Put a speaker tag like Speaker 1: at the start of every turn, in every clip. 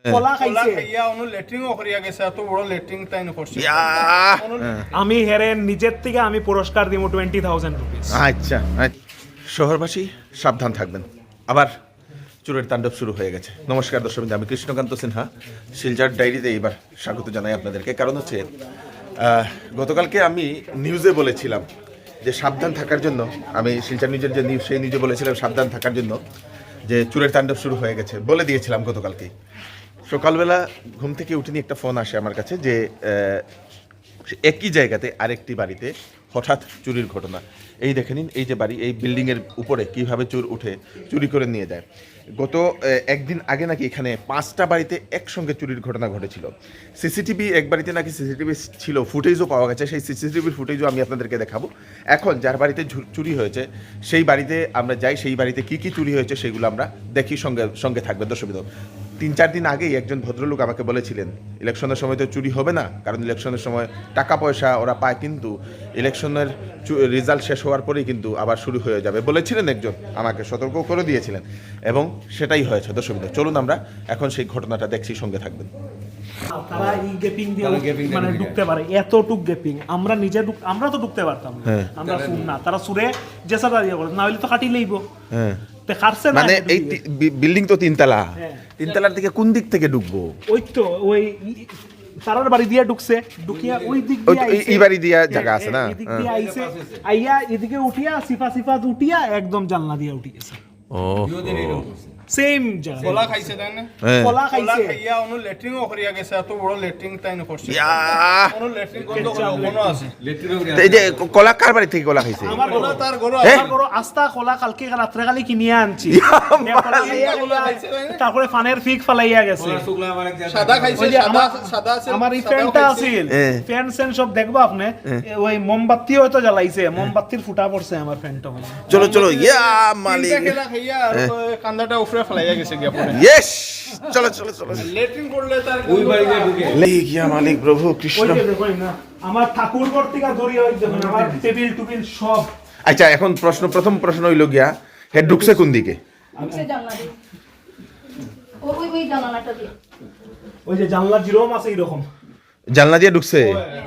Speaker 1: কলা খাইছে আমি হেরে নিজের থেকে আমি পুরস্কার দিব 20,000 রুপিস।
Speaker 2: আচ্ছা, শহরবাসী সাবধান থাকবেন, আবার চোরের তাণ্ডব শুরু হয়ে গেছে। নমস্কার দর্শক, আমি কৃষ্ণকান্ত সিনহা, শিলচর ডায়েরিতে এবার স্বাগত জানাই আপনাদেরকে। কারণ হচ্ছে গতকালকে আমি নিউজে বলেছিলাম যে সাবধান থাকার জন্য, আমি শিলচর নিউজের যে নিউজ সেই নিউজে বলেছিলাম সাবধান থাকার জন্য, যে চোরের তাণ্ডব শুরু হয়ে গেছে বলে দিয়েছিলাম গতকালকে। সকালবেলা ঘুম থেকে উঠিনি, একটা ফোন আসে আমার কাছে যে একই জায়গাতে আরেকটি বাড়িতে হঠাৎ চুরির ঘটনা। এই দেখে নিন, এই যে বাড়ি, এই বিল্ডিংয়ের উপরে কিভাবে চোর উঠে চুরি করে নিয়ে যায়। গত একদিন আগে নাকি এখানে 5টা বাড়িতে একসঙ্গে চুরির ঘটনা ঘটেছিল। সিসিটিভি এক বাড়িতে নাকি সিসিটিভি ছিল, ফুটেজও পাওয়া গেছে। সেই সিসিটিভির ফুটেজও আমি আপনাদেরকে দেখাবো। এখন যার বাড়িতে চুরি হয়েছে সেই বাড়িতে আমরা যাই, সেই বাড়িতে কী কী চুরি হয়েছে সেগুলো আমরা দেখি। সঙ্গে থাকবে দর্শক। 3-4 দিন আগেই একজন ভদ্রলোক আমাকে বলেছিলেন ইলেকশনের সময় তো চুরি হবে না, কারণ ইলেকশনের সময় টাকা পয়সা ওরা পায়, কিন্তু ইলেকশনের রেজাল্ট শেষ হওয়ার পরেই কিন্তু আবার শুরু হয়ে যাবে বলেছিলেন একজন, আমাকে সতর্ক করে দিয়েছিলেন, এবং সেটাই হয়েছে। দর্শক, চলুন আমরা এখন সেই ঘটনাটা দেখছি, সঙ্গে থাকবেন।
Speaker 1: তারা এই গ্যাপিং দিয়ে মানে ঢুকতে পারে, এতটুক গ্যাপিং আমরা নিজে আমরা তো ঢুকতে পারতাম না, আমরা শুন না, তারা সুরে জেসা দাঁড়িয়ে করে না হলে তো কাটি লইব।
Speaker 2: মানে এই বিল্ডিং তো 3 তলা, 3 তলার দিকে কোন দিক থেকে ঢুকবো?
Speaker 1: ওই তো ওই তারার বাড়ি দিয়ে ঢুকছে, ঢুকিয়া ওই দিক দিয়ে
Speaker 2: এই বাড়ি দিয়া জায়গা আছে না,
Speaker 1: এদিক দিয়ে আইছে, আইয়া এদিকে উঠিয়া সিফা উঠিয়া একদম জানলা দিয়ে উঠি গেছে।
Speaker 2: ও
Speaker 1: সেম জায়গা
Speaker 3: কলা খাইছে তাই না,
Speaker 1: কলা খাইছে,
Speaker 3: খাইয়া অনু লেট্রিনও করিয়া গেছে। এত বড় লেট্রিন তাই না করছে, অনু লেট্রিন বন্ধ করা কোনো আছে।
Speaker 2: এই যে কলা কার বাড়ি থেকে কলা খাইছে?
Speaker 1: আমার
Speaker 3: কলা তার গরু
Speaker 1: আমার বড় আস্তা কলা কালকে রাত্রে খালি কিনিয়া আনছি। তারপরে ফানের ফিক ফালাইয়া গেছে,
Speaker 3: সাদা খাইছে, সাদা আছে।
Speaker 1: আমার এই ফ্যানটা আছিল, ফ্যান সেন সব দেখবো আপনি, ওই মোমবাতি হয়তো জ্বালাইছে, মোমবাতির ফুটা পড়ছে আমার ফ্যানটা।
Speaker 2: চলো ইয়া মালিক,
Speaker 3: খেলা খাইয়া আর কান্দাটা উপরে ফেলাইয়া গেছে গিয়া পড়ে।
Speaker 2: ইয়েস, চলো
Speaker 3: লেট্রিন করলে তার
Speaker 2: ওই বাড়িতে ঢুকে লেই গিয়া মালিক প্রভু কৃষ্ণ।
Speaker 1: ওই যে দেখুন না, আমার ঠাকুর ঘর থেকে ধরিয়া ওই দেখুন আমার টেবিল টুবিল সব।
Speaker 2: আচ্ছা, এখন প্রথম প্রশ্ন হইল গিয়া, হে ঢুকছে কোন দিকে?
Speaker 4: ঢুকছে জানলা দিয়ে, ওই জানালাটা দিয়ে।
Speaker 1: ওই যে জানলা জিরোম আছে এরকম,
Speaker 2: জানলা দিয়ে ঢুকছে।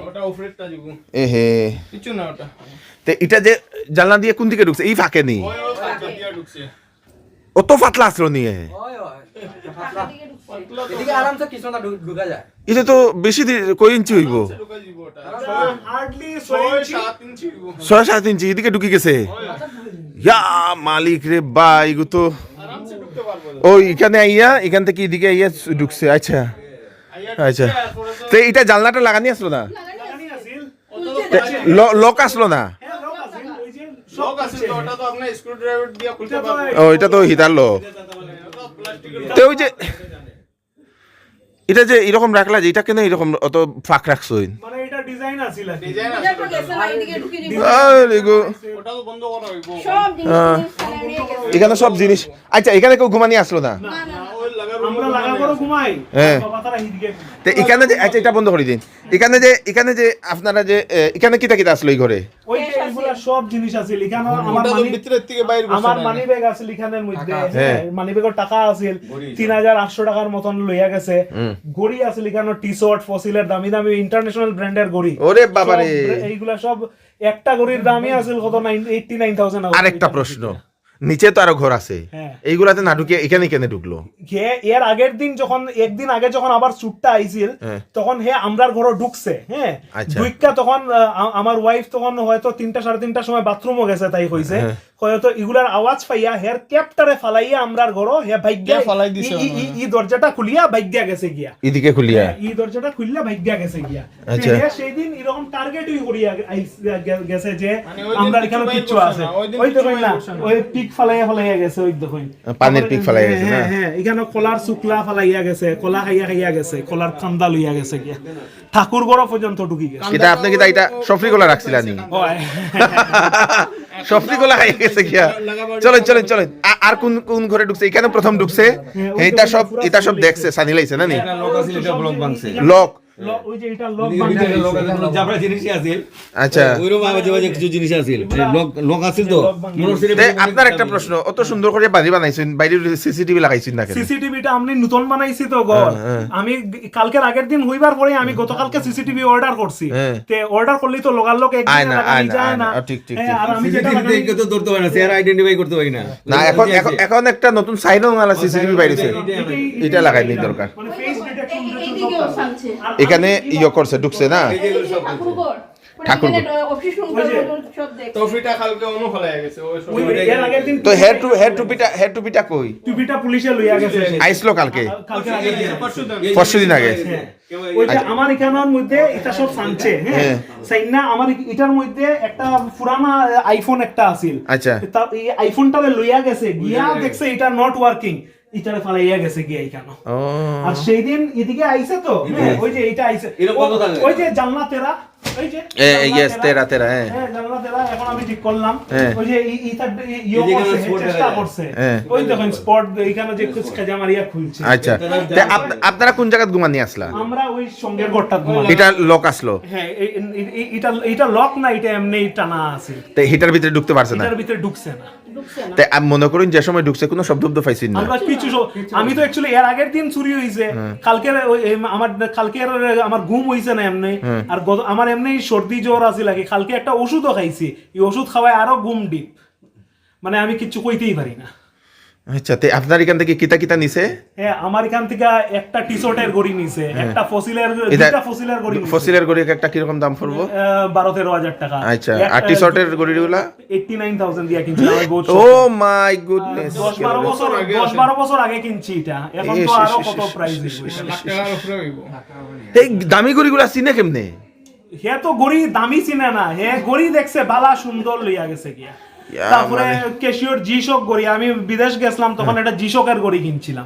Speaker 3: ওটা উপরেরটা যুগু
Speaker 2: এহে,
Speaker 3: কিছু না ওটা।
Speaker 2: তে এটা যে জানলা দিয়ে কোন দিকে ঢুকছে? এই ফাঁকে নি,
Speaker 3: ওই কাঁচা দিয়া ঢুকছে।
Speaker 2: অত পাতলা আসলো নিয়ে,
Speaker 5: এদিকে আরামসে কিছু না ঢুকা যায়।
Speaker 2: এটা তো বেশি কয় ইঞ্চি হইব?
Speaker 3: ঢুকা দিব ওটা
Speaker 1: হার্ডলি
Speaker 3: 6-7 ইঞ্চি দিব।
Speaker 2: 6-7 ইঞ্চি এদিকে ঢুকে গেছে। ইয়া মালিক রে বা, এগু তো
Speaker 3: আরামসে ঢুকতে পারবো।
Speaker 2: ওই এখানে আইয়া, এখান থেকে এদিকে আইয়া ঢুকছে। আচ্ছা, তো এটা জানলাটা লাগানি আসলো না, লক আসলো না?
Speaker 3: লক আছে তো, ওটা তো আপনি স্ক্রু ড্রাইভার দিয়ে খুলতে পারবেন।
Speaker 2: ও, এটা তো হিটার লক। তো ওই যে এটা যে এরকম রাখলা, যে এটা কেন এরকম অত ফাঁক রাখছো?
Speaker 1: মানে এটা ডিজাইন আছিল,
Speaker 3: ডিজাইন আছে
Speaker 4: এটা তো গেছে না, এদিকে ঢুকে দিব।
Speaker 3: ওটা তো বন্ধ করা হইব।
Speaker 4: সব জিনিস ফালাইয়া গেছে।
Speaker 2: এখানে সব জিনিস। আচ্ছা, এখানে কেউ ঘুমানি আসলো না?
Speaker 3: ওই লাগা
Speaker 1: আমরা লাগা করে ঘুমাই।
Speaker 2: হ্যাঁ।
Speaker 1: বাবা তারা হিদিকে
Speaker 2: তো এখানে যে, আচ্ছা এটা বন্ধ করে দিন। এখানে যে আপনারা যে এখানে কিটা আসলো এই ঘরে?
Speaker 1: ওই যে এগুলা সব জিনিস আছে লিখানো। আমার
Speaker 3: ওটা তো ভিতরের থেকে বাইরে বসে
Speaker 1: আমার
Speaker 3: না।
Speaker 1: মানি ব্যাগ আছে লিখানের মধ্যে,
Speaker 2: হ্যাঁ।
Speaker 1: মানি ব্যাগের টাকা আছে 3,800 টাকার মতন লইয়া গেছে। ঘড়ি আছে লিখানো টি-শার্ট ফসিলের দামি দামি ইন্টারন্যাশনাল ব্র্যান্ডের ঘড়ি।
Speaker 2: ওরে বাবা রে,
Speaker 1: এইগুলা সব একটা ঘড়ির দামই আছে কত 89,000।
Speaker 2: আরেকটা প্রশ্ন, নিচে তো আরো ঘর আছে,
Speaker 1: হ্যাঁ।
Speaker 2: এইগুলাতে না ঢুকে এখানে কেন ঢুকলো?
Speaker 1: এর আগের দিন যখন একদিন আগে যখন আবার চুটটা আইছিল, তখন হে আমরার ঘরে ঢুকছে। হ্যাঁ,
Speaker 2: আচ্ছা।
Speaker 1: ঢুকা তখন আমার ওয়াইফ তখন হয়তো 3টা 3:30 সময় বাথরুমও গেছে, তাই কইছে হয়তো এগুলার আওয়াজ পাইয়া হের ক্যাপটারে ফালাইয়া আমরার ঘরে হে ভাগ্যা
Speaker 3: ফালাই দিছে।
Speaker 1: ই দরজাটা খুলিয়া ভাগ্যা গেছে গিয়া,
Speaker 2: এদিকে খুলিয়া
Speaker 1: ই দরজাটা খুললা ভাগ্যা গেছে গিয়া।
Speaker 2: আচ্ছা।
Speaker 1: হে সেই দিন এরকম টার্গেটই করিয়া গেছে যে
Speaker 3: মানে ওই দিন
Speaker 1: আমরা
Speaker 3: কিছু
Speaker 1: এখানে
Speaker 3: বাইর
Speaker 1: কিচ্ছু
Speaker 3: করছে
Speaker 1: আছে।
Speaker 3: না, ওই দিন
Speaker 1: ওই
Speaker 3: কিছু
Speaker 1: দেখুন
Speaker 3: বাইর
Speaker 1: না,
Speaker 3: করছে না।
Speaker 1: ওই পিক ফালাইয়া গেছে, ওই দেখুন
Speaker 2: পানির পিক ফালাইয়া গেছে না?
Speaker 1: হ্যাঁ, হ্যাঁ, এখানে কলার শুকলা ফালাইয়া গেছে, কলা খাইয়া গেছে, কলার কান্দা লইয়া গেছে গিয়া, ঠাকুর ঘর পর্যন্ত ঢুকি গেছে।
Speaker 2: এটা আপনি কি এটা সফরি গোলা রাখছিলানি? সফরি গোলা খাইয়া গেছে গিয়া। চলেন। আর কোন ঘরে ঢুকছে? এখানে প্রথম ঢুকছে। এটা সব দেখছে, সানি লাইছে না নি?
Speaker 5: লোক আছে, এটা ব্লক ভাঙছে।
Speaker 2: লক
Speaker 1: ওই যে এটা লক ভাঙছে
Speaker 6: যাবরা জিনিসই আছে
Speaker 2: আচ্ছা
Speaker 6: ওইরকম আবার যে কিছু জিনিস আছে লক আছে তো
Speaker 2: তে আপনার একটা প্রশ্ন, অত সুন্দর করে বাড়ি বানাইছেন, বাইরে সিসিটিভি লাগাইছেন না কেন?
Speaker 1: সিসিটিভিটা আমি নতুন বানাইছি তো ঘর, আমি কালকের আগের দিন হইবার পরে আমি গতকালকে সিসিটিভি অর্ডার করছি, তে অর্ডার করলেই তো লোকাল
Speaker 2: আয় না,
Speaker 1: একদিন যায় না।
Speaker 2: ঠিক, ঠিক,
Speaker 1: হ্যাঁ, আর আমি যেটা
Speaker 6: সিসিটিভি দেখে তো ধরতে পারি না চেহারা আইডেন্টিফাই করতে পারি না
Speaker 2: না, এখন একটা নতুন সাইনও মালা সিসিটিভি বাইরেছে, এটা লাগাই নি দরকার।
Speaker 1: মানে ফেস ডিটেকশন
Speaker 4: এইদিকেও সামছে
Speaker 2: এখানে ইয়ে করছে, ঢুকছে না
Speaker 4: ঠাকুরঘর
Speaker 2: ঠাকুরঘর।
Speaker 4: অফিস রুম সব দেখ
Speaker 3: ট্রফিটা কালকে অনু ফেলাই গেছে ওই সব
Speaker 1: এর আগের দিন
Speaker 2: তো হেড টুপিটা কই
Speaker 1: টুপিটা পুলিশে লইয়া গেছে
Speaker 2: আইসলো কালকে?
Speaker 1: কালকের আগের দিন।
Speaker 2: পরশুদিন আগে।
Speaker 1: হ্যাঁ। ওই যে আমার এখানের মধ্যে এটা সব সানছে, হ্যাঁ সাইনা আমার এটার মধ্যে একটা পুরানা আইফোন একটা আছিল,
Speaker 2: আচ্ছা।
Speaker 1: তা এই আইফোনটারে লইয়া গেছে, গিয়া দেখছে এটা নট ওয়ার্কিং, ইটারে ফালাইয়া গেছে গিয়া এখানে।
Speaker 2: ও
Speaker 1: আর সেই দিন এদিকে আইছে তো, হ্যাঁ, ওই যে এটা আইছে
Speaker 6: এরকম কত থাকে?
Speaker 1: ওই যে জানলা তেরা, ওই যে
Speaker 2: ইয়েস তেরা হ্যাঁ
Speaker 1: হ্যাঁ জানলা তেরা, এখন আমি ঠিক করলাম,
Speaker 2: হ্যাঁ।
Speaker 1: ওই যে ইটা ইয়ে
Speaker 6: এদিকে
Speaker 1: করছে,
Speaker 6: spot
Speaker 1: চেষ্টা
Speaker 6: দেখা
Speaker 1: করছে,
Speaker 2: হ্যাঁ।
Speaker 1: ওই দেখেন স্পট এখানে যে কুচ কাজা মারিয়া খুলছে।
Speaker 2: আচ্ছা তে আপনারা কোন জায়গায় ঘুমানি আসলা?
Speaker 1: আমরা ওই সঙ্গের ঘরটা ঘুমালাম।
Speaker 2: এটা লোক আসলো,
Speaker 1: হ্যাঁ এটা লক না, এটা এমনি টানা আছে,
Speaker 2: তে হিটার ভিতরে ঢুকতে পারছে না?
Speaker 1: এটার ভিতরে ঢুকছে না।
Speaker 4: ঢুকছে না
Speaker 2: তে আমি মনে করুন যে সময় ঢুকছে কোনো শব্দ পাইছেন না?
Speaker 1: আমরা আমি তো অ্যাকচুয়ালি এর আগের দিন চুরি হইছে, কালকের আমার ঘুম হইছে না এমনি, আর আমার এমনি সর্দি জ্বর আছে লাগে, কালকে একটা ওষুধও খাইছি, এই ওষুধ খাওয়ায় আরো ঘুম ডিপ, মানে আমি কিচ্ছু কইতেই পারি না।
Speaker 2: আচ্ছা তে আপনার এখান থেকে কিতা নিছে?
Speaker 1: হ্যাঁ আমার এখান থেকে একটা টি শার্টের গড়ি নিছে, একটা ফসিলের দুইটা ফসিলের গড়ি নিছে,
Speaker 2: ফসিলের গড়ি একটা কিরকম দাম পড়বো?
Speaker 1: 12-13 টাকা।
Speaker 2: আচ্ছা আর টি শার্টের গড়িগুলা?
Speaker 1: 89,000 দিয়া কিনছি আমি, বহুত
Speaker 2: ও মাই গুডনেস,
Speaker 1: 10-12 বছর আগে কিনছি এটা, এখন তো আরো কত প্রাইস
Speaker 3: লাখ টাকার উপরে হইব
Speaker 2: এই দামি গড়িগুলা চিনে কেমনে?
Speaker 1: হে তো গড়ি দামি চিনে না, হে গড়ি দেখছে বালা সুন্দর লইয়া গেছে গিয়া। তারপরে ক্যাশিওর জি-শক গড়ি, আমি বিদেশ গেছিলাম তখন একটা জি-শকের গড়ি কিনছিলাম,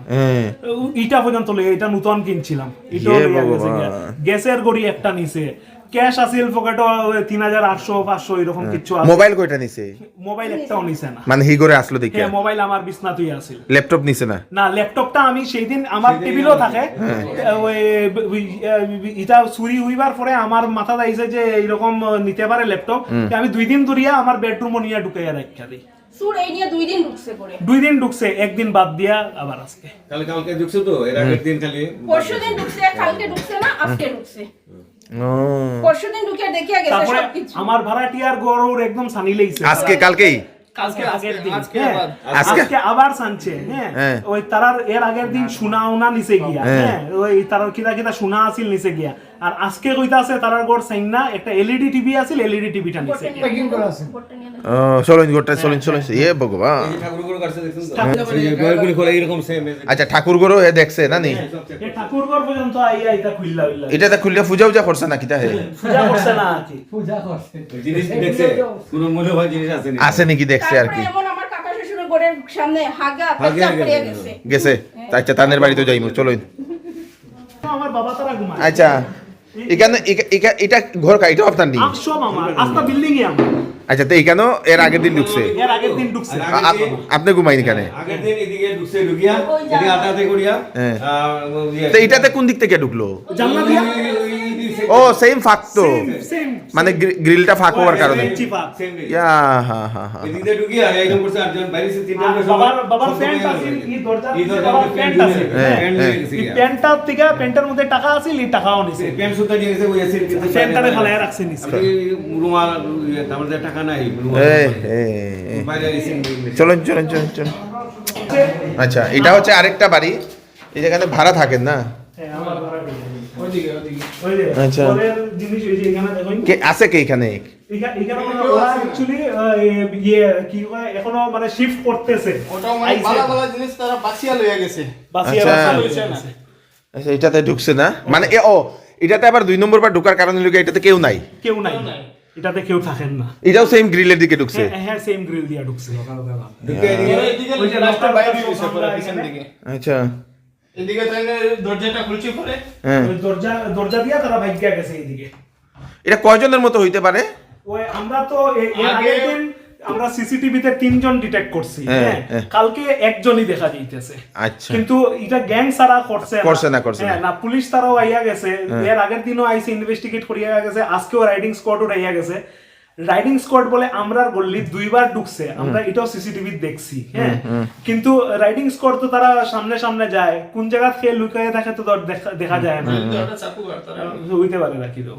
Speaker 1: ইটা পর্যন্ত লইয়া, এটা নতুন কিনছিলাম, এটাও লইয়া গেছে গিয়া। গ্যাসের গড়ি একটা নিছে, ক্যাশ আছিল পকেটে 3,800-500 এরকম কিছু আছে।
Speaker 2: মোবাইল কয়টা নিছে?
Speaker 1: মোবাইল একটাও নিছে না।
Speaker 2: মানে হি করে আসলো দেখে?
Speaker 1: হ্যাঁ মোবাইল আমার বিছনাতেই আছিল।
Speaker 2: ল্যাপটপ নিছে না?
Speaker 1: না ল্যাপটপটা আমি সেই দিন আমার টেবিলও থাকে, ওই এটা চুরি হইবার পরে আমার মাথা আইছে যে এইরকম নিতে পারে ল্যাপটপ, আমি 2 দিন ধরিয়া আমার বেডরুমও নিয়ে ঢুকাইয়া রাখা দিই।
Speaker 4: সুর এই নিয়ে 2 দিন ঢুকছে করে
Speaker 1: 2 দিন ঢুকছে, একদিন বাদ দিয়া আবার আজকে।
Speaker 6: কালকে ঢুকছে তো এর আগের দিন খালি
Speaker 4: পরশুদিন ঢুকছে, কালকে ঢুকছে না, আজকে ঢুকছে।
Speaker 2: ও
Speaker 4: পরশুদিন ঢুকে দেখিয়া গেছে
Speaker 1: তারপরে
Speaker 4: সবকিছু।
Speaker 1: আমার ভাড়াটিয়ার গরুর একদম সানি লেইছে
Speaker 2: আজকে কালকেই
Speaker 1: আজকে আগের দিন,
Speaker 3: আজকে
Speaker 1: হ্যাঁ,
Speaker 2: আজকে?
Speaker 1: আজকে আবার সানছে, হ্যাঁ
Speaker 2: হ্যাঁ।
Speaker 1: ওই তারার এর আগের দিন সোনা নিচে গিয়া,
Speaker 2: হ্যাঁ।
Speaker 1: হ্যাঁ ওই তারার কিটা সোনা আছিল নিচে গিয়া, আর আজকে কইতাছে তারার গড় সাইনা একটা এলইডি টিভি আছিল, এলইডি টিভিটা নিচে গিয়া।
Speaker 4: বোর্ডটা নিয়ে দেখ।
Speaker 2: ও চলুন গোটা চলুন এ ভগবান।
Speaker 6: ঠাকুরগুলো কাছে দেখছেন তো এই যে গয়গুলি খোলা এরকম সেম
Speaker 2: আচ্ছা ঠাকুর গরু হে দেখছে না নি?
Speaker 1: এ ঠাকুরঘর পর্যন্ত আইয়া এটা খুললা হইলা,
Speaker 2: এটাতে খুললে পূজা করছে না কিতা হে?
Speaker 1: পূজা করছে না আর কি।
Speaker 6: জিনিস দেখছে কোন মূল্যবান জিনিস আছে নি
Speaker 2: আছে নাকি দেখছে আর কি?
Speaker 4: তারপরে এমন আমার কাকা শ্বশুরের ঘরের সামনে হাগা
Speaker 6: হাগা
Speaker 4: পেচ্ছাপ করিয়া গেছে।
Speaker 2: গেছে? আচ্ছা তাদের বাড়িতে যাইমু চলুন।
Speaker 1: আমার বাবা তারা ঘুমায়।
Speaker 2: আচ্ছা এখানে এটা ঘর এটা আপনার নি?
Speaker 1: সব আমার আস্তা বিল্ডিং এ আমার।
Speaker 2: আচ্ছা তো এখানেও এর আগের দিন ঢুকছে?
Speaker 1: এর আগের দিন ঢুকছে।
Speaker 2: আপনি ঘুমাইনি এখানে?
Speaker 6: আগের দিন এদিকে ঢুকছে ঢুকিয়া এদিকে আটাতে করিয়া
Speaker 2: হ্যাঁ। তো এটাতে কোন দিক থেকে ঢুকলো?
Speaker 1: জানলা দিয়া
Speaker 2: ও সেম ফাঁক তো,
Speaker 1: সেম
Speaker 2: মানে গ্রিলটা ফাঁক হওয়ার কারণে।
Speaker 1: চিপা।
Speaker 2: ইয়া হা হা হা।
Speaker 6: এদিকে ঢুকিয়া একদম করছে আটজন বাইরে সে তিনটা
Speaker 1: বাবার প্যান্ট আছে, এই দরজা বাবার প্যান্ট আছে, এই প্যান্টটার থেকে প্যান্টের মধ্যে টাকা আছে, এই টাকাও নিছে,
Speaker 6: প্যান্ট সুতা নিয়ে গেছে ওই আছে
Speaker 1: প্যান্টটারে ফালায় রাখছে নিছে।
Speaker 6: রুমাল আমাদের টাকা নাই বাইরে এসে
Speaker 2: চলুন আচ্ছা এটা হচ্ছে আরেকটা বাড়ি, এই যেখানে ভাড়া থাকেন না?
Speaker 1: হ্যাঁ আমার ভাড়া দিই।
Speaker 3: ওইদিকে
Speaker 1: ওই যে
Speaker 2: আচ্ছা।
Speaker 1: পরের জিনিস ওই যে এখানে দেখুন,
Speaker 2: কে আছে কে এখানে?
Speaker 1: এখানে মানে ওরা অ্যাকচুয়ালি ইয়ে কি হয় এখনো মানে শিফট করতেছে,
Speaker 3: ওটাও মানে ভালো জিনিস তারা বাঁচিয়া লইয়া গেছে
Speaker 1: বাসিয়া
Speaker 2: আচ্ছা।
Speaker 1: বাসা লইছে না।
Speaker 2: আচ্ছা এটাতে ঢুকছে না, মানে এটাতে আবার 2 নম্বর বার ঢোকার কারণে লোকে এটাতে কেউ নাই,
Speaker 1: কেউ নাই, এটাতে কেউ থাকেন না।
Speaker 2: এটাও সেম গ্রিলের দিকে ঢুকছে?
Speaker 1: হ্যাঁ সেম গ্রিল দিয়া ঢুকছে।
Speaker 3: এইদিকে
Speaker 1: ওই যে
Speaker 3: রাস্তা
Speaker 1: রাস্তার
Speaker 3: বাইরে
Speaker 1: পাশে
Speaker 3: হইছে পুরো
Speaker 1: আমরা
Speaker 3: পিছন
Speaker 1: এখানে-
Speaker 3: দিকে
Speaker 2: আচ্ছা
Speaker 3: এদিকে তাইলে দরজাটা খুলছি পরে
Speaker 2: হ্যাঁ।
Speaker 1: ওই দরজা দিয়া তারা ভাগ্যা গেছে এইদিকে।
Speaker 2: এটা কয়জনের মতো হইতে পারে?
Speaker 1: ওই আমরা তো এর
Speaker 3: আগে-
Speaker 1: আগের দিন আমরা সিসিটিভিতে 3 জন ডিটেক্ট করছি, হ্যাঁ কালকে একজনই দেখা যাইতেছে।
Speaker 2: আচ্ছা।
Speaker 1: কিন্তু এটা গ্যাং সারা করছে
Speaker 2: না।
Speaker 1: হ্যাঁ, না পুলিশ তারাও আইয়া গেছে, এর আগের দিনও আইসে ইনভেস্টিগেট করিয়া গেছে, আজকেও রাইডিং স্কোয়াডও আইয়া গেছে। রাইডিং স্কোয়াড বলে আমরা গল্লি 2বার ঢুকছে, আমরা এটাও সিসিটিভি দেখছি, হ্যাঁ কিন্তু রাইডিং স্কোয়াড তো তারা সামনে সামনে যায়, কোন জায়গা থেকে লুকিয়ে থাকে তো দেখা যায় না, হইতে পারে নাকি তো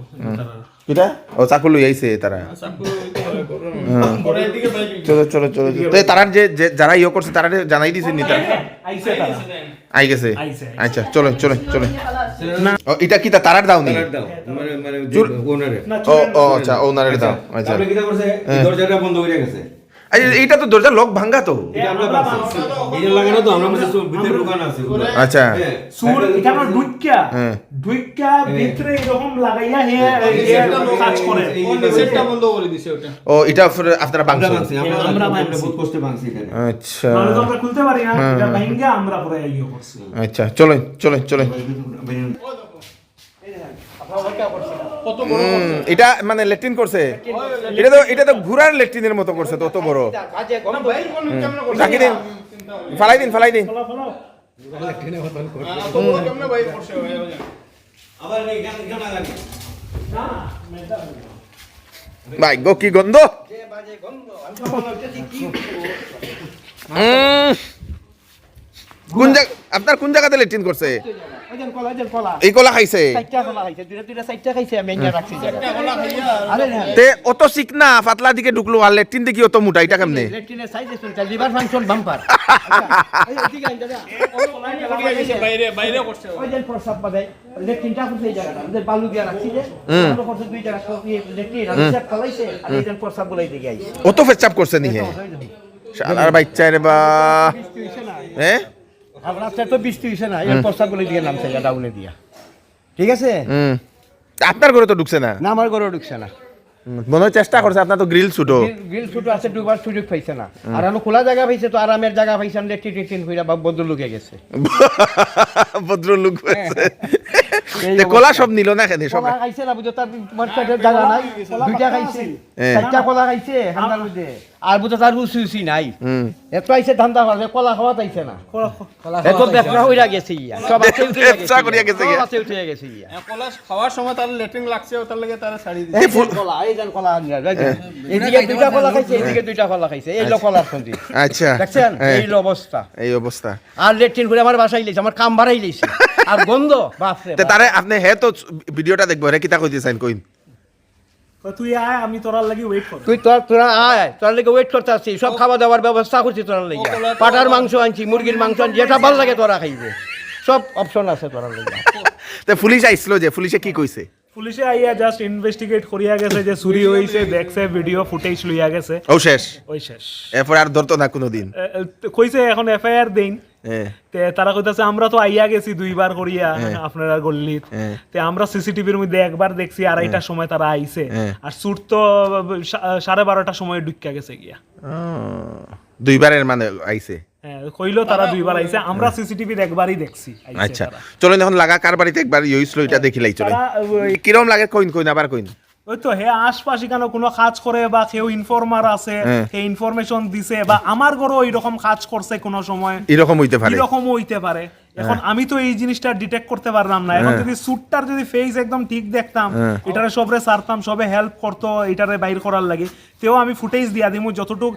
Speaker 2: এটা ও চাকু লই আইছে তারা। চলো তো তারা যে যারা ইয়ে করছে তারা জানাই দিছেন নি তারা
Speaker 1: আইছে তারা
Speaker 2: আই গেছে।
Speaker 1: আইছে।
Speaker 2: আচ্ছা চলো ও এটা কি তারার দাও নি?
Speaker 6: দাও মানে ওনারে
Speaker 1: না
Speaker 2: ও আচ্ছা ওনারের দাও। আচ্ছা
Speaker 6: আপনি কি করছে এই দরজাটা বন্ধ করে গেছে
Speaker 2: এইটা তো দরজা লক ভাঙা তো।
Speaker 6: এটা আমরা পাচ্ছি এটা লাগানো তো আমরা মধ্যে ভিতরে দোকান আছে
Speaker 2: আচ্ছা
Speaker 1: সুর এখানে ঢুইকা ভিতরে এরকম লাগাইয়া হে কাজ করে,
Speaker 3: সেটটা বন্ধ করে দিছে ওটা।
Speaker 2: ও এটা আপনারা ভাঙছেন?
Speaker 1: আমরা
Speaker 6: বহুত কষ্টে ভাঙছি এখানে।
Speaker 2: আচ্ছা
Speaker 1: মানে তো আমরা খুলতে পারি না, এটা ভাঙ্গা আমরা পুরো ইয়ে করছি।
Speaker 2: আচ্ছা চলো
Speaker 3: কত বড়
Speaker 2: এটা মানে ল্যাট্রিন করছে? এটা তো ঘোড়ার ল্যাট্রিনের মতো করছে তো, অত বড়।
Speaker 3: বাইর কোন কেমন করছে?
Speaker 2: রাখি দিন, ফালাই দিন।
Speaker 1: ফলো
Speaker 3: তো বড় কেমন বাইর করছে ভাই?
Speaker 6: আবার এখানে লাগে
Speaker 2: ভাই গো কি গন্ধ! আপনার কোন জায়গাতে ল্যাট্রিন করছে? এই কলা খাইছে তে অত চিকনা পাতলা দিকে ঢুকলো, আর ল্যাট্রিন দেখি অত মোটা, এটা কেমনে?
Speaker 3: বাইরে করছে।
Speaker 2: অত পেচাপ করছে নি? হ্যাঁ শালার বাচ্চা রে বা। হ্যাঁ
Speaker 5: ঠিক আছে,
Speaker 2: আপনার ঘরে তো ঢুকছে না?
Speaker 5: না আমার ঘরে ঢুকছে না,
Speaker 2: মনে হয় চেষ্টা করছে, আপনার তো গ্রিল ছুটো।
Speaker 5: গ্রিল ছোটো আছে, ডুবার সুযোগ পাইছে না। আর আমি খোলা জায়গা পাইছে তো আরামের জায়গা পাইছে, লেট্রিন হইরা বা বদল লুকে গেছে।
Speaker 2: ভদ্রলোক হয়েছে। কলা সব নিল না কেন? সব
Speaker 5: কলা খাইছে না বুঝো, তার মার্কেটের জায়গা নাই, দুইটা খাইছে, চারটা কলা খাইছে ঠান্ডার মধ্যে, আর বুঝো তার রুচি নাই। এত আইছে ধান্দা হবে, কলা খাওয়া তাইছে না, এত ব্যবসা হইরা গেছে ইয়া, সব আছে উঠে
Speaker 2: ব্যবসা করিয়া গেছে ইয়া।
Speaker 5: সব আছে উঠে গেছে ইয়া।
Speaker 3: কলা খাওয়ার সময় তার লেট্রিন লাগছে, ওটার লাগে তারা ছাড়ি দিছে।
Speaker 5: এই কলা, এই জান কলা আনিয়া, এদিকে দুইটা কলা খাইছে, এদিকে দুইটা কলা খাইছে, এই লো কলার সন্ধি।
Speaker 2: আচ্ছা
Speaker 5: দেখছেন এই লো অবস্থা।
Speaker 2: এই অবস্থা।
Speaker 5: আর লেট্রিন করে আমার বাসায় লইছে, আমার কাম বাড়াই লইছে, আর গন্ধ বাপরে
Speaker 2: তে তারে আপনি হে তো ভিডিওটা দেখবো, রে কিতা কইতে চাইন কইন?
Speaker 1: তুই আয়, আমি তোরার লাগি ওয়েট কর।
Speaker 5: তুই তোরা আয়, তোর লেগে ওয়েট করতে আসছি, সব খাওয়া দাওয়ার ব্যবস্থা করছি তোর লেগে, পাটার মাংস আনছি, মুরগির মাংস আনছি, যেটা ভালো লাগে তোরা খাইবে, সব অপশন আছে তোর লেগে।
Speaker 2: তে পুলিশ আইছিল যে, পুলিশে কি কইছে?
Speaker 1: পুলিশে আইয়া জাস্ট ইনভেস্টিগেট করিয়া গেছে যে চুরি হইছে, দেখছে ভিডিও ফুটেজ লইয়া গেছে,
Speaker 2: ও শেষ?
Speaker 1: ওই শেষ।
Speaker 2: এরপর আর ধরতো না কোনোদিন?
Speaker 1: কইছে এখন এফআইআর দেন।
Speaker 2: হ্যাঁ
Speaker 1: তে তারা কইতাছে আমরা তো আইয়া গেছি 2বার করিয়া আপনারা গল্লিত, তে আমরা সিসিটিভির মধ্যে একবার দেখছি 2:30টার সময় তারা আইছে, আর সুট তো 12:30টার সময় ঢুকিয়া গেছে গিয়া।
Speaker 2: দুইবারের মানে আইছে?
Speaker 1: হ্যাঁ কইলো তারা 2বার আইছে, আমরা সিসিটিভির একবারই দেখছি আইছে
Speaker 2: আচ্ছা
Speaker 1: তারা।
Speaker 2: চলেন এখন লাগা কার বাড়িতে একবার ইউসলো এটা দেখিলাই চলেন।
Speaker 1: তারা
Speaker 2: কিরম লাগে কইন আবার কইন।
Speaker 1: ওই তো হে আশপাশে কেন কোনো কাজ করে বা কেউ ইনফরমার আছে, হে ইনফরমেশন দিছে, বা আমার ঘরও এইরকম কাজ করছে কোনো সময়,
Speaker 2: এরকম হইতে পারে।
Speaker 1: এরকম হইতে পারে। এখন আমি তো এই জিনিসটা ডিটেক্ট করতে পারলাম না। এখন যদি স্যুটটার যদি ফেস একদম ঠিক দেখতাম, এটারে সবরে সারতাম, সবে হেল্প করতো এটারে বাইর করার লাগে, তেও আমি ফুটেজ দিয়া দিমু যতটুক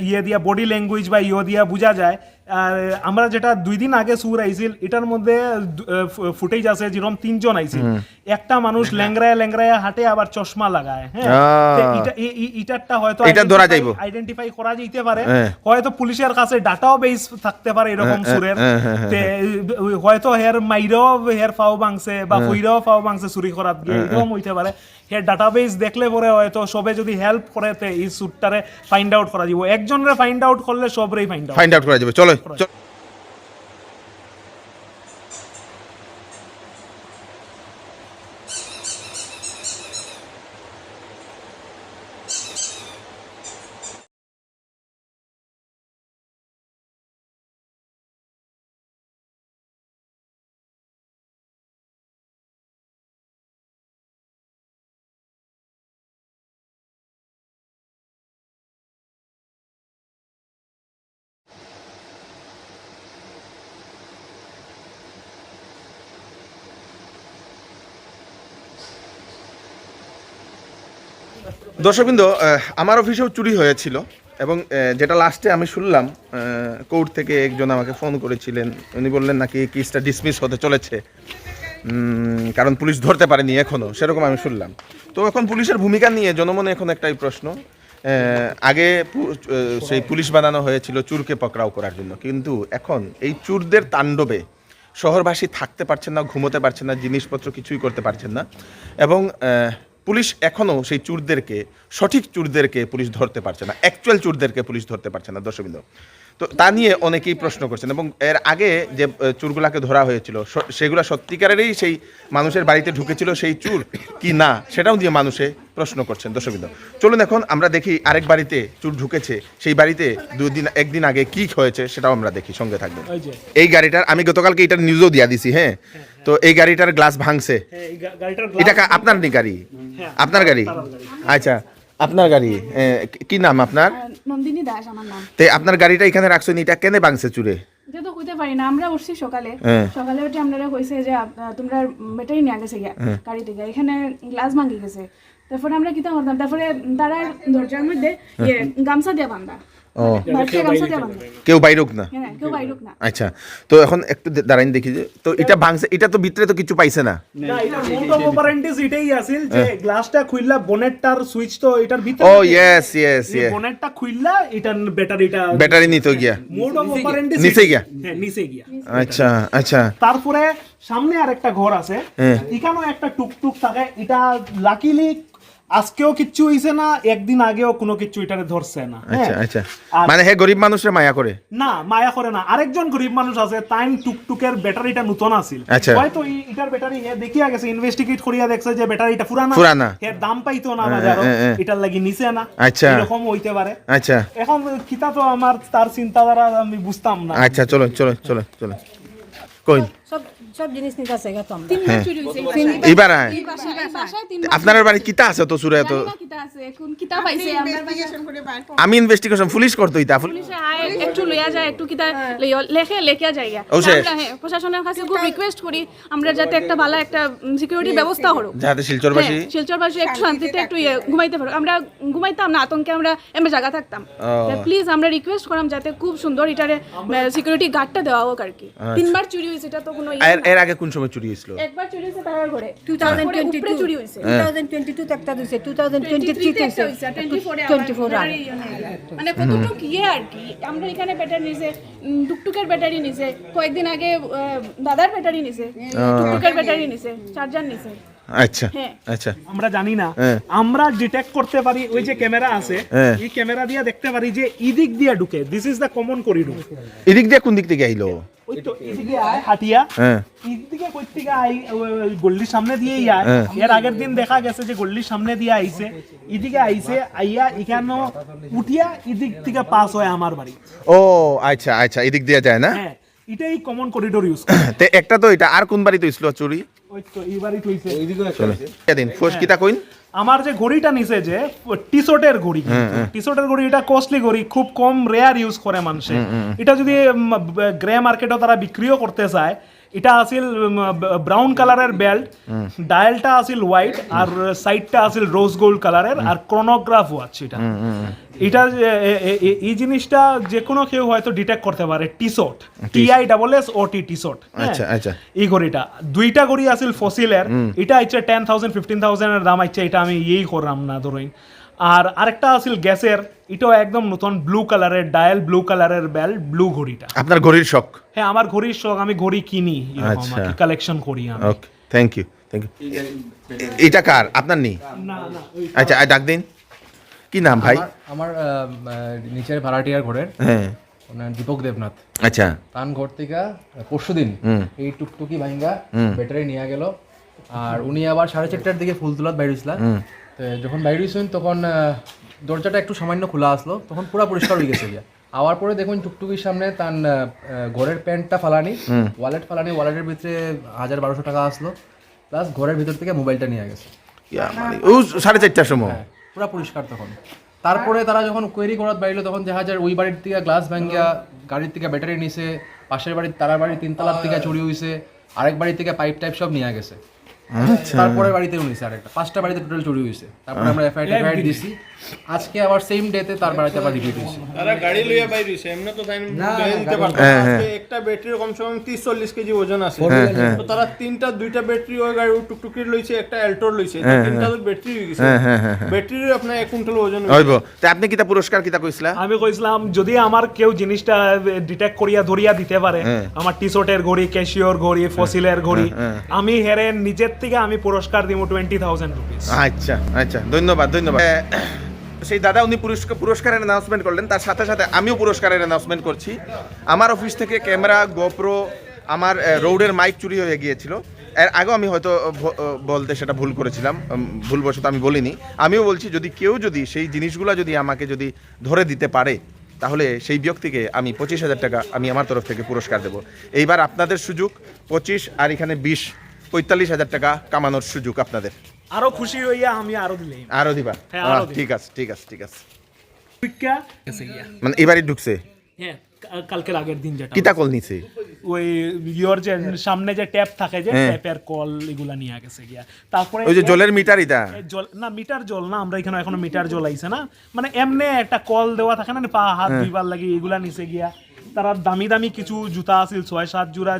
Speaker 1: ইয়ে দিয়া বডি ল্যাঙ্গুয়েজ বা ইয়ে দিয়া বোঝা যায়। আর আমরা যেটা 2 দিন আগে সুর আইছিল, এটার মধ্যে ফুটেজ আছে যেরকম 3 জন আইছিল, একটা মানুষ ল্যাংরায়া হাঁটে, আবার চশমা লাগায়। হ্যাঁ এটারটা হয়তো
Speaker 2: এটা ধরা যাইবো,
Speaker 1: আইডেন্টিফাই করা যেতে পারে, হয়তো পুলিশের কাছে ডাটাও বেস থাকতে পারে এরকম সুরের, হয়তো হের মাইরাও হের ফাও ভাঙছে বা কইরাও ফাও ভাঙছে চুরি করাত গিয়ে, এরকম হইতে পারে। হের ডাটাবেস দেখলে পরে হয়তো সবে যদি হেল্প করে এই সুটটারে ফাইন্ড আউট করা যাব। একজনের ফাইন্ড আউট করলে সবরেই
Speaker 2: ফাইন্ড আউট করা যাবে। চলো। দর্শকবৃন্দ, আমার অফিসেও চুরি হয়েছিল এবং যেটা লাস্টে আমি শুনলাম, কোর্ট থেকে একজন আমাকে ফোন করেছিলেন, উনি বললেন নাকি কেসটা ডিসমিস হতে চলেছে, কারণ পুলিশ ধরতে পারেনি এখনও, সেরকম আমি শুনলাম। তো এখন পুলিশের ভূমিকা নিয়ে জনমনে এখন একটাই প্রশ্ন। আগে সেই পুলিশ বানানো হয়েছিল চুরকে পকড়াও করার জন্য, কিন্তু এখন এই চুরদের তাণ্ডবে শহরবাসী থাকতে পারছেন না, ঘুমোতে পারছেন না, জিনিসপত্র কিছুই করতে পারছেন না, এবং পুলিশ এখনও সেই চুরদেরকে, সঠিক চুরদেরকে পুলিশ ধরতে পারছে না, অ্যাকচুয়াল চুরদেরকে পুলিশ ধরতে পারছে না দর্শকবৃন্দ। তো তা নিয়ে অনেকেই প্রশ্ন করছেন, এবং এর আগে যে চুরগুলাকে ধরা হয়েছিল সেগুলো সত্যিকারেরই সেই মানুষের বাড়িতে ঢুকেছিল সেই চুর কি না, সেটাও নিয়ে মানুষে প্রশ্ন করছেন দর্শকবৃন্দ। চলুন এখন আমরা দেখি আরেক বাড়িতে চুর ঢুকেছে, সেই বাড়িতে একদিন আগে কি হয়েছে সেটাও আমরা দেখি, সঙ্গে থাকবেন। এই গাড়িটার আমি গতকালকে এটার নিউজও দিয়া দিছি, হ্যাঁ। তো এই গাড়িটার গ্লাস ভাঙছে, এটা আপনার নি গাড়ি? আপনার গাড়ি, আচ্ছা আপনার গাড়ি। কি নাম আপনার?
Speaker 7: নন্দিনী দাস আমার নাম।
Speaker 2: তে আপনার গাড়িটা এখানে রাখছেন, এটা কেন ভাঙছে চুরে?
Speaker 7: যে তো কইতে পারি না, আমরা উঠছি সকালে উঠে আমরা কইছে যে তোমরা ব্যাটারি নিয়ে গেছে গিয়া গাড়ি থেকে, এখানে গ্লাস ভাঙি গেছে। তারপরে আমরা কিতা করতাম, তারপরে তারা দরজার মধ্যে গামছা দিয়ে বাঁধা,
Speaker 2: কেউ বাইরুক না।
Speaker 7: কেউ বাইরুক না।
Speaker 2: আচ্ছা, তো এখন একটু দাঁড়াইন দেখি যে, তো এটা ভাঙছে, এটা তো ভিতরে তো কিছু পাইছে না।
Speaker 1: না, এটা মোড অফ অপারেন্টিস এটাই আছিল যে গ্লাসটা খুললা বনেটটার সুইচ তো এটার ভিতরে।
Speaker 2: ও ইয়েস ইয়েস ইয়েস,
Speaker 1: বনেটটা খুললা এটার
Speaker 2: ব্যাটারি নিতে গিয়া
Speaker 1: মোড অফ অপারেন্টিস
Speaker 2: নিচে গিয়া।
Speaker 1: হ্যাঁ, নিচে গিয়া।
Speaker 2: আচ্ছা আচ্ছা।
Speaker 1: তারপরে সামনে আরেকটা ঘর আছে, এখানেও একটা টুকটুক থাকে, এটা লাকিলি আজকেও কিচ্ছু হইছে না, একদিন আগেও কোনো কিছু এটারে ধরছে না।
Speaker 2: আচ্ছা আচ্ছা, মানে হে গরিব মানুষের মায়া করে
Speaker 1: না, মায়া করে না। আরেকজন গরিব মানুষ আছে, তাই টুকটুকের ব্যাটারিটা নতুন আছিল,
Speaker 2: আচ্ছা,
Speaker 1: হয়তো এটার ব্যাটারি হে দেখিয়া গেছে, ইনভেস্টিগেট করিয়া দেখছে যে ব্যাটারিটা পুরানা, হে দাম পাইতো না বাজারও, এটার লাগি নিছে না,
Speaker 2: আচ্ছা
Speaker 1: এরকম হইতে পারে।
Speaker 2: আচ্ছা,
Speaker 1: এখন কিতা তো আমার তার চিন্তাধারা আমি বুঝতাম না।
Speaker 2: আচ্ছা চলো চলো চলো চলো, কই
Speaker 4: সব জিনিস নিতে আছে গা তো আমরা।
Speaker 7: তিনবার চুরি হইছে
Speaker 2: এইবার
Speaker 7: এই বাসায় তিনবার।
Speaker 2: আপনার বাড়ি কিতা আছে তো সুরে তো?
Speaker 7: জানি না কিতা আছে, এখন কিতা পাইছে আমরা
Speaker 2: আমি ইনভেস্টিগেশন পুলিশ করতে হইতা
Speaker 7: পুলিশে আয় একটু লইয়া যায়, একটু কিতা লেখিয়া যায়।
Speaker 2: অবশ্যই।
Speaker 7: আমরা প্রশাসনের কাছে খুব রিকোয়েস্ট করি আমরা যাতে একটা ভালো একটা সিকিউরিটি ব্যবস্থা হলো,
Speaker 2: যাতে শিলচরবাসী
Speaker 7: শিলচরবাসী একটু শান্তিতে একটু ঘুমাইতে পারো। আমরা ঘুমাইতাম না, আতঙ্কে আমরা এমনি জায়গা থাকতাম। প্লিজ আমরা রিকোয়েস্ট করলাম যাতে খুব সুন্দর এটারে সিকিউরিটি গার্ডটা দেওয়া হোক আর কি। তিনবার চুরি হয়েছে, এটা তো কোনো
Speaker 2: এর আগে কোন সময় চুরি হয়েছিল?
Speaker 7: একবার চুরি হয়েছে তার ঘরে
Speaker 4: 2022
Speaker 7: চুরি হয়েছে,
Speaker 4: 2022 তে একটা দিছে, 2023 তে হইছে, 24 আর
Speaker 7: মানে কতটুকু আর কি। আমরা এখানে ব্যাটারি নিছে, টুকটুকের ব্যাটারি নিছে, কয়েকদিন আগে দাদার ব্যাটারি নিছে, টুকটুকের ব্যাটারি নিছে, চার্জার নিছে।
Speaker 2: আচ্ছা আচ্ছা,
Speaker 1: আমরা জানি না, আমরা ডিটেক্ট করতে পারি ওই যে ক্যামেরা আছে, এই ক্যামেরা দিয়ে দেখতে পারি যে এদিক দিয়ে ঢুকে, this is the common corridor.
Speaker 2: এদিক দিয়ে কোন দিক থেকে আইলো?
Speaker 1: ওই তো এদিকে আয় হাটিয়া, এদিকে কই থেকে আই গল্লির সামনে দিয়েই আয়। এর আগের দিন দেখা গেছে যে গল্লির সামনে দিয়ে আইছে, এদিকে আইছে, আইয়া এখানে উঠিয়া এদিক থেকে পাস হয় আমার বাড়ি।
Speaker 2: ও আচ্ছা আচ্ছা, এদিক দিয়ে যায় না?
Speaker 1: হ্যাঁ, এটাই কমন করিডোর ইউজ
Speaker 2: তে একটা তো এটা, আর কোন বাড়িতে হইছিল চুরি?
Speaker 1: ওই তো এই বাড়ি হইছে।
Speaker 2: চলো দিন ফোর্স কিতা কইন।
Speaker 1: আমার যে ঘড়িটা নিছে যে টি-শার্টের ঘড়ি, টি-শার্টের ঘড়ি, এটা কস্টলি ঘড়ি, খুব কম রেয়ার ইউজ করে মানুষে। এটা যদি গ্রে মার্কেটও তারা বিক্রিও করতে চায়, এটা আছিল ব্রাউন কালারের বেল্ট, ডায়ালটা আছিল হোয়াইট, আর সাইডটা আছিল রোজ গোল্ড কালারের, আর ক্রোনোগ্রাফ ওয়াচ। এটা এই জিনিসটা যে কোনো কেউ হয়তো ডিটেক্ট করতে পারে। T-shirt, TISSOT T-shirt.
Speaker 2: আচ্ছা আচ্ছা,
Speaker 1: এই ঘড়িটা, দুইটা ঘড়ি আছিল ফসিলের, এটা হচ্ছে 10,000 15,000 এর দাম আছে, এটা আমি এই করলাম না ধরুন। আর আরেকটা আছিল গ্যাসের, এটাও একদম নতুন, ব্লু কালারের ডায়াল, ব্লু কালারের বেল, ব্লু ঘড়িটা।
Speaker 2: আপনার ঘড়ির শখ?
Speaker 1: হ্যাঁ, আমার ঘড়ির শখ, আমি ঘড়ি কিনি, এরকম আর কি কালেকশন করি আমি।
Speaker 2: ওকে, থ্যাংক ইউ থ্যাংক ইউ। এটা কার? আপনার নেই?
Speaker 1: না না,
Speaker 2: আচ্ছা, ডাক দিন। কি নাম ভাই?
Speaker 8: আমার নিচের ভাড়াটিয়ার ঘরের,
Speaker 2: হ্যাঁ,
Speaker 8: ওনার দীপক দেবনাথ।
Speaker 2: আচ্ছা,
Speaker 8: তান ঘর থেকে পরশুদিন এই টুকটুকি ভাঙ্গা ব্যাটারি নিয়ে গেল, আর উনি আবার 4:30টার দিকে ফুল তোলাত বাইরে হয়েছিলেন। তো যখন বাইরে হয়েছেন তখন দরজাটা একটু সামান্য খোলা আসলো, তখন পুরো পরিষ্কার হয়ে গেছে গিয়া। আওয়ার পরে দেখুন টুকটুকির সামনে তার ঘরের প্যান্টটা ফালানি, ওয়ালেট ফালানি, ওয়ালেটের ভিতরে 1,000-1,200 টাকা আসলো, প্লাস ঘরের ভিতর থেকে মোবাইলটা নিয়ে গেছে।
Speaker 2: ও 4:30টার সময়
Speaker 8: পুরো পরিষ্কার তখন। তারপরে তারা যখন কোয়েরি করার বাইরে তখন দেখা যায় ওই বাড়ির থেকে গ্লাস ভাঙ্গিয়া, গাড়ির থেকে ব্যাটারি নিছে, পাশের বাড়ির তারার বাড়ির 3 তলার থেকে চুরি হয়েছে, আরেক বাড়ি থেকে পাইপ টাইপ সব নিয়ে গেছে। তারপরে বাড়িতে নিয়েছে আরেকটা, 5টা বাড়িতে টোটাল চুরি হয়েছে। তারপরে আমরা এফআইআর দিছি, আজকে আবার সেম ডেতে তার বাড়িতে আবার রিপিট হয়েছে।
Speaker 3: তারা গাড়ি লইয়া বাইরে হইছে, এমনি তো তাই দিতে পারতো না। আজকে একটা ব্যাটারির কমসে কম 30-40 কেজি ওজন আছে। তো তারা দুইটা ব্যাটারি ওই গাড়ি টুকটুকির লইছে, একটা অ্যাল্টোর লইছে, তিনটা তো ব্যাটারি হয়ে গেছে। ব্যাটারির আপনার 1 কুইন্টাল ওজন হইছে।
Speaker 2: হইব। তা আপনি কিতা পুরস্কার কিতা কইছিলা?
Speaker 1: আমি কইছিলাম যদি আমার কেউ জিনিসটা ডিটেক্ট করিয়া ধরিয়া দিতে পারে, আমার টি শার্টের ঘড়ি, ক্যাশিওর ঘড়ি, ফসিলের ঘড়ি, আমি হেরে নিজের থেকে আমি পুরস্কার দিব 20,000 রুপিস।
Speaker 2: আচ্ছা আচ্ছা, ধন্যবাদ ধন্যবাদ। সেই দাদা উনি পুরস্কারের অ্যানাউন্সমেন্ট করলেন, তার সাথে সাথে আমিও পুরস্কারের অ্যানাউন্সমেন্ট করছি। আমার অফিস থেকে ক্যামেরা, গোপ্রো, আমার রোডের মাইক চুরি হয়ে গিয়েছিল। এর আগেও আমি হয়তো বলতে সেটা ভুল করেছিলাম, ভুলবশত আমি বলিনি। আমিও বলছি যদি কেউ যদি সেই জিনিসগুলো যদি আমাকে যদি ধরে দিতে পারে, তাহলে সেই ব্যক্তিকে আমি 25,000 টাকা আমি আমার তরফ থেকে পুরস্কার দেব। এইবার আপনাদের সুযোগ 25 আর এখানে 20, 45,000 টাকা কামানোর সুযোগ আপনাদের।
Speaker 1: আরো খুশি হইয়া আমি আরো দিলেই
Speaker 2: আরো দিবা?
Speaker 1: হ্যাঁ, আরো দিই।
Speaker 2: ঠিক আছে ঠিক আছে ঠিক আছে।
Speaker 1: পরীক্ষা গেছে গিয়া।
Speaker 2: মানে এবারই ঢুকছে?
Speaker 1: হ্যাঁ, কালকের আগের দিন যেটা
Speaker 2: কিতা কল নিছে?
Speaker 1: ওই ইয়োর যে সামনে যে ট্যাপ থাকে, যে
Speaker 2: হ্যাঁ।
Speaker 1: ট্যাপের কল এগুলা নিয়ে গেছে গিয়া। তারপরে
Speaker 2: ওই যে জলের মিটার ইটা?
Speaker 1: জল না, মিটার জল না, আমরা এখানে এখনো মিটার জল আইছে না, মানে এমনি একটা কল দেওয়া থাকে না, পা হাত ধুইবার লাগি, এগুলা নিচে গিয়া। তারা দামি দামি কিছু জুতা আছিল, 6-7 জোড়া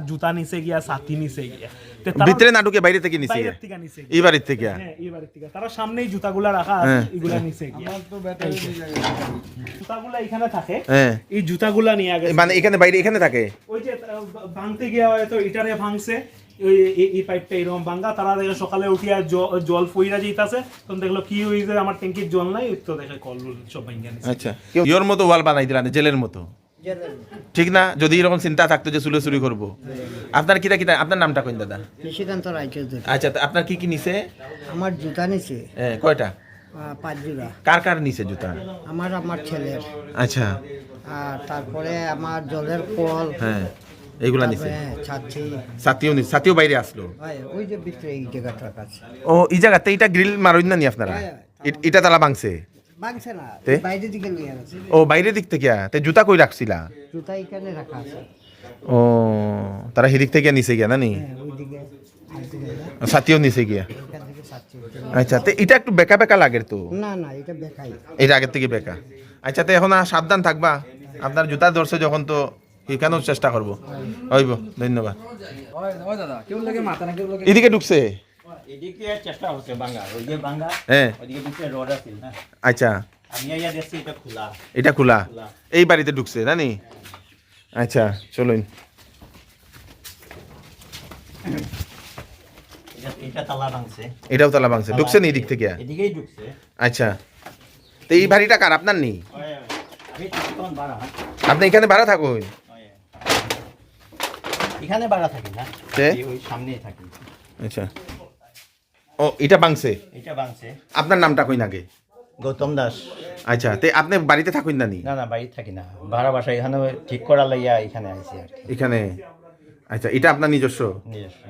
Speaker 1: জুতা নিচে গিয়া, ছাতি নিচে গিয়া। তে তারা
Speaker 2: ভিতরে না ঢুকে বাইরে থেকে নিছে?
Speaker 1: বাইরের থেকে নিচে গিয়া।
Speaker 2: এইবারের থেকে?
Speaker 1: হ্যাঁ, এবারের থেকে তারা সামনেই জুতাগুলা রাখা আছে, এগুলা নিচে গিয়া। জুতাগুলা এখানে থাকে,
Speaker 2: হ্যাঁ।
Speaker 1: এই জুতাগুলা নিয়ে গেছে।
Speaker 2: মানে এখানে বাইরে এখানে থাকে?
Speaker 1: ওই যে ভাঙতে গিয়া হয়তো ইটারে ভাঙছে, এই পাইপটা এরকম ভাঙা। তারা দেখে সকালে উঠিয়া জল ফইরা যাইতাছে, তখন দেখলো কি হইছে, আমার ট্যাঙ্কির জল নাই, তো দেখে কল সব ভাঙা নিছে।
Speaker 2: আচ্ছা, ইয়োর মতো ওয়াল বানাই দিলেন জেলের মতো, ঠিক না? যদি এরকম চিন্তা থাকতো যে চুলো চুরি করবো। আপনার কিটা কিটা, আপনার নামটা কইন দাদা?
Speaker 5: নিশিকান্ত রায়চৌধুরী।
Speaker 2: আচ্ছা, তো আপনার কি কি নিছে?
Speaker 5: আমার জুতা নিছে
Speaker 2: কয়টা?
Speaker 5: 5 জোড়া।
Speaker 2: কার কার নিছে জুতা?
Speaker 5: আমার ছেলের।
Speaker 2: আচ্ছা,
Speaker 5: আর তারপরে আমার জলের কল,
Speaker 2: হ্যাঁ, এইগুলা নিছে।
Speaker 5: ছাত্রী
Speaker 2: সাথীও নিছে? সাথীও বাইরে আসলো?
Speaker 5: ওই যে ভিতরে এই জায়গাটার কাছে।
Speaker 2: ও, এই জায়গাতে এটা গ্রিল মারুন না নি আপনারা? এটা তালা ভাঙছে?
Speaker 5: ভাঙছে না,
Speaker 2: তে?
Speaker 5: বাইরে দিকে নিয়ে গেছে।
Speaker 2: ও, বাইরের দিক থেকে? তে জুতা কই রাখছিলা?
Speaker 5: জুতা এখানে রাখা আছে।
Speaker 2: ও, তারা হেদিক থেকে নিছে গিয়া না নি?
Speaker 5: ওইদিকে
Speaker 2: সাথীও নিছে গিয়া?
Speaker 5: এখান থেকে ছাত্রী।
Speaker 2: আচ্ছা, তো এটা একটু বেকা বেকা লাগে তো?
Speaker 5: না না, এটা দেখাই।
Speaker 2: এটা আগের থেকে বেকা। আচ্ছা, তো এখন সাবধান থাকবা, আপনার জুতা ধরছে যখন, তো এখানেও চেষ্টা করবো। হইব, ধন্যবাদ। এদিকে ঢুকছে?
Speaker 9: এদিকে চেষ্টা হচ্ছে ভাঙা, ওই যে ভাঙা,
Speaker 2: হ্যাঁ,
Speaker 9: ওইদিকে ভিতরে রড আছে না।
Speaker 2: আচ্ছা,
Speaker 9: আমি আইয়া দেখছি এটা খোলা।
Speaker 2: এটা খোলা? এই বাড়িতে ঢুকছে না নি? আচ্ছা, চলুন।
Speaker 9: এটা তালা ভাঙছে।
Speaker 2: এটাও তালা ভাঙছে? ঢুকছে নি এদিক থেকে?
Speaker 9: এদিকেই ঢুকছে।
Speaker 2: আচ্ছা, তো এই বাড়িটা কার, আপনার নি?
Speaker 9: আমি তখন ভাড়া,
Speaker 2: আপনি এখানে ভাড়া থাকুন?
Speaker 9: এখানে ভাড়া থাকি না,
Speaker 2: তে?
Speaker 9: ওই সামনেই থাকি।
Speaker 2: আচ্ছা, ও, এটা ভাঙছে?
Speaker 9: এটা ভাঙছে।
Speaker 2: আপনার নামটা কই নাগে?
Speaker 9: গৌতম দাস।
Speaker 2: আচ্ছা, তে আপনি বাড়িতে থাকুন না নি?
Speaker 9: না না, বাড়ি থাকি না, ভাড়া বাসা এখানে ঠিক করা লাইয়া এখানে আইছি আর কি।
Speaker 2: এখানে? আচ্ছা, এটা আপনার নিজস্ব?
Speaker 9: নিজস্ব।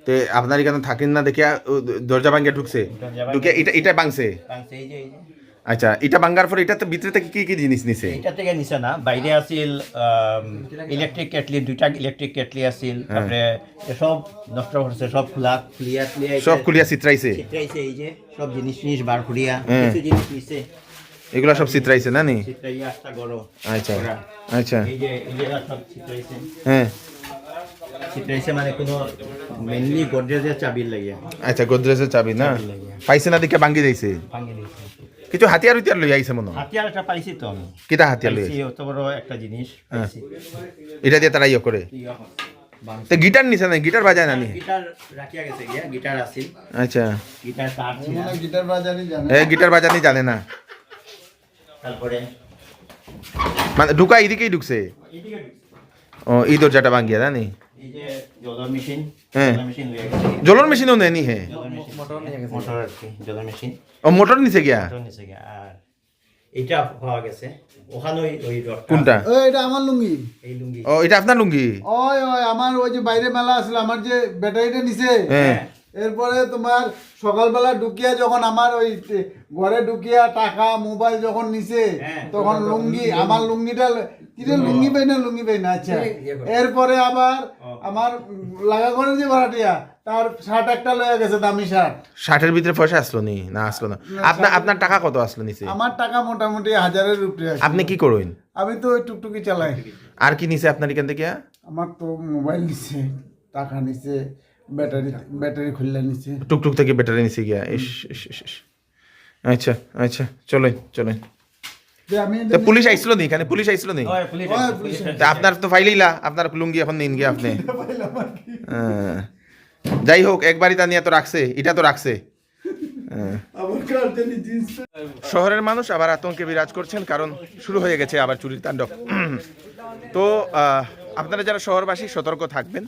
Speaker 2: তে আপনার এখানে থাকেন না দেখিয়া দরজা ভাঙ্গিয়া ঢুকছে? ঢুকে এটা ভাঙছে?
Speaker 9: ভাঙছে, এই যে
Speaker 2: আচ্ছা, এটা ভাঙ্গার পরে এটাতে ভিতরে থেকে কি কি জিনিস নিছে?
Speaker 9: এটা থেকে নিছে না, বাইরে আছিল ইলেকট্রিক কেটলি, 2টা ইলেকট্রিক কেটলি আছিল, তারপরে সব নষ্ট করছে, সব খুলিয়া
Speaker 2: সব খুলিয়া চিত্রাইছে?
Speaker 9: চিত্রাইছে, এই যে সব জিনিস বার করিয়া কিছু জিনিস নিছে,
Speaker 2: এগুলা সব চিত্রাইছে না নি?
Speaker 9: চিত্রাইয়া একটা গরো।
Speaker 2: আচ্ছা আচ্ছা,
Speaker 9: এই যে সব চিত্রাইছে।
Speaker 2: হ্যাঁ,
Speaker 9: চিত্রাইছে মানে কোনো মেনলি গোদরেজের চাবির লাগিয়া।
Speaker 2: আচ্ছা, গোদরেজের চাবি না? পাইছে না দেখে ভাঙ্গি যাইছে?
Speaker 9: ভাঙি দিয়েছে।
Speaker 2: কিছু হাতিয়ার উতিয়ার লই আইছে মনে হয়?
Speaker 9: হাতিয়ার একটা পাইছি তো আমি।
Speaker 2: কিটা হাতিয়ার লই?
Speaker 9: পাইছি, অত বড় একটা জিনিস পাইছি।
Speaker 2: এটা দিয়ে তারা ইয়ে করে? তো গিটার নিছে না? গিটার বাজায় না নি?
Speaker 9: গিটার রাখিয়া গেছে গিয়া, গিটার আছিল।
Speaker 2: আচ্ছা,
Speaker 9: গিটার তার ছিল।
Speaker 3: গিটার বাজানি জানে।
Speaker 2: গিটার বাজানি জানে না?
Speaker 9: তারপরে
Speaker 2: মানে ঢুকা এদিকেই ঢুকছে?
Speaker 9: এইদিকে
Speaker 2: ও, এই দরজাটা ভাঙ্গিয়া জানি?
Speaker 9: এই যে জলের মেশিন,
Speaker 2: হ্যাঁ।
Speaker 9: জলের মেশিন লইয়া গেছে।
Speaker 2: জলের মেশিনও নেয়নি? হ্যাঁ,
Speaker 9: মোটর আর কি, জলের মেশিন
Speaker 2: ও, মোটর নিচে গিয়া?
Speaker 9: মোটর নিচে গিয়া। আর এইটা পাওয়া গেছে ওখানে, ওই রডটা।
Speaker 2: কোনটা?
Speaker 3: এটা আমার লুঙ্গি।
Speaker 9: এই লুঙ্গি।
Speaker 2: ও, এটা আপনার লুঙ্গি?
Speaker 3: ওই আমার ওই যে বাইরে মেলা আসলে আমার যে ব্যাটারিটা নিছে,
Speaker 2: হ্যাঁ,
Speaker 3: এরপরে তোমার সকালবেলা ঢুকিয়া যখন আমার ওই ঘরে ঢুকিয়া টাকা মোবাইল যখন নিছে, তখন লুঙ্গি, আমার লুঙ্গিটা লুঙ্গি পাই না, লুঙ্গি পাই না। আচ্ছা, এরপরে আবার আমার লাগা ঘরের যে ভাড়াটিয়া,
Speaker 10: তার শার্ট একটা লয়ে গেছে, দামি শার্ট।
Speaker 2: ষাটের ভিতরে পয়সা আসলো নি না আসলো না? আপনার টাকা কত আসলো নিচে?
Speaker 10: আমার টাকা মোটামুটি 1000-এর উপরে আছে।
Speaker 2: আপনি কি করবেন?
Speaker 10: আমি তো ওই টুকটুকি চালাই।
Speaker 2: আর কি নিচে আপনার এখান থেকে?
Speaker 10: আমার তো মোবাইল নিছে, টাকা নিছে, ব্যাটারি খুললা নিছে।
Speaker 2: টুকটুক থেকে ব্যাটারি নিচে গিয়া। ইস ইস, ইস, ইস। আচ্ছা আচ্ছা, চলেন।
Speaker 10: যে আমি
Speaker 2: তো পুলিশ আইছিল নি এখানে? পুলিশ আইছিল নি? তা আপনার তো ফাইলিলা, আপনার লুঙ্গি এখন নিন গিয়ে আপনি। হ্যাঁ। যাই হোক, একবারই তা নিয়ে তো রাখছে, এটা তো রাখছে। শহরের মানুষ আবার আতঙ্কে বিরাজ করছেন, কারণ শুরু হয়ে গেছে আবার চুরির তাণ্ডব। তো আপনারা যারা শহরবাসী সতর্ক থাকবেন,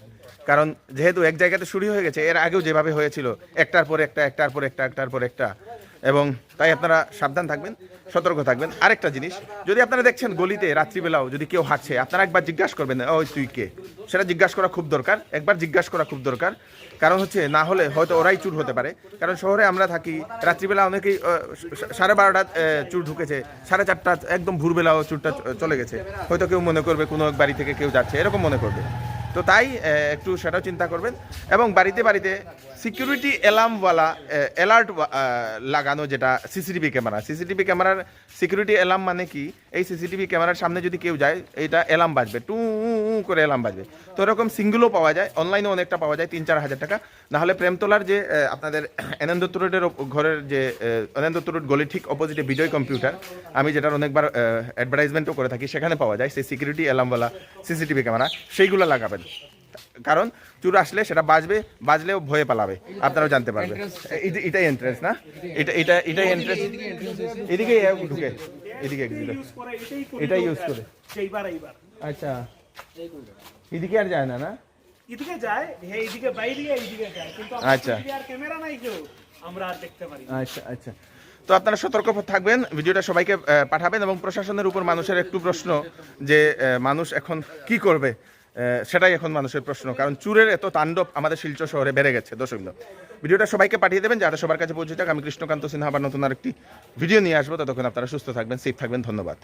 Speaker 2: কারণ যেহেতু এক জায়গাতে শুরু হয়ে গেছে, এর আগেও যেভাবে হয়েছিল একটার পর একটা, এবং তাই আপনারা সাবধান থাকবেন, সতর্ক থাকবেন। আরেকটা জিনিস, যদি আপনারা দেখছেন গলিতে রাত্রিবেলাও যদি কেউ হাঁটছে, আপনারা একবার জিজ্ঞাসা করবেন, ওই তুই কে? সেটা জিজ্ঞাসা করা খুব দরকার, একবার জিজ্ঞাসা করা খুব দরকার। কারণ হচ্ছে না হলে হয়তো ওরাই চুর হতে পারে। কারণ শহরে আমরা থাকি, রাত্রিবেলা অনেকেই 12:30 চুর ঢুকেছে, 4:30 একদম ভোরবেলাও চুরটা চলে গেছে, হয়তো কেউ মনে করবে কোনো এক বাড়ি থেকে কেউ যাচ্ছে, এরকম মনে করবে। তো তাই একটু সেটাও চিন্তা করবেন, এবং বাড়িতে সিকিউরিটি অ্যালার্মওয়ালা অ্যালার্ট লাগানো, যেটা সিসিটিভি ক্যামেরার সিকিউরিটি অ্যালার্ম মানে কি, এই সিসিটিভি ক্যামেরার সামনে যদি কেউ যায়, এইটা অ্যালার্ম বাজবে, টু করে অ্যালার্ম বাজবে। তো এরকম সিঙ্গেলও পাওয়া যায়, অনলাইনে অনেকটা পাওয়া যায়, 3-4 হাজার টাকা। নাহলে প্রেমতলার যে আপনাদের আনন্দত্ব রোডের ঘরের যে আনন্দত্ব রোড গলির ঠিক অপোজিটে বিজয় কম্পিউটার, আমি যেটার অনেকবার অ্যাডভার্টাইজমেন্টও করে থাকি, সেখানে পাওয়া যায় সেই সিকিউরিটি অ্যালার্মওয়ালা সিসিটিভি ক্যামেরা, সেইগুলো লাগাবেন। কারণ চুর আসলে সেটা বাজলেও ভয়ে পালাবে, আপনারাও জানতে পারবেন। এটাই এন্ট্রেন্স না? এটাই এন্ট্রেন্স। এদিকে ঢুকে, এদিকে এটাই ইউজ করে।
Speaker 1: এইবার
Speaker 2: আচ্ছা, এদিকে আর যায় না?
Speaker 1: এদিকে যায়, হ্যাঁ, এদিকে বাইরে এইদিকে যায়, কিন্তু
Speaker 2: আচ্ছা,
Speaker 1: আর ক্যামেরা নাই, কেউ আমরা আর দেখতে পারি।
Speaker 2: আচ্ছা। তো আপনারা সতর্ক থাকবেন, ভিডিওটা সবাইকে পাঠাবেন, এবং প্রশাসনের উপর মানুষের একটু প্রশ্ন যে মানুষ এখন কি করবে, সেটাই এখন মানুষের প্রশ্ন। কারণ চুরের এত তাণ্ডব আমাদের শিলচর শহরে বেড়ে গেছে। দর্শক, ভিডিওটা সবাইকে পাঠিয়ে দেবেন, যাতে সবার কাছে পৌঁছে যাক। আমি কৃষ্ণকান্ত সিনহা আবার নতুন আরেকটি ভিডিও নিয়ে আসবো। ততক্ষণ আপনারা সুস্থ থাকবেন, সেফ থাকবেন। ধন্যবাদ।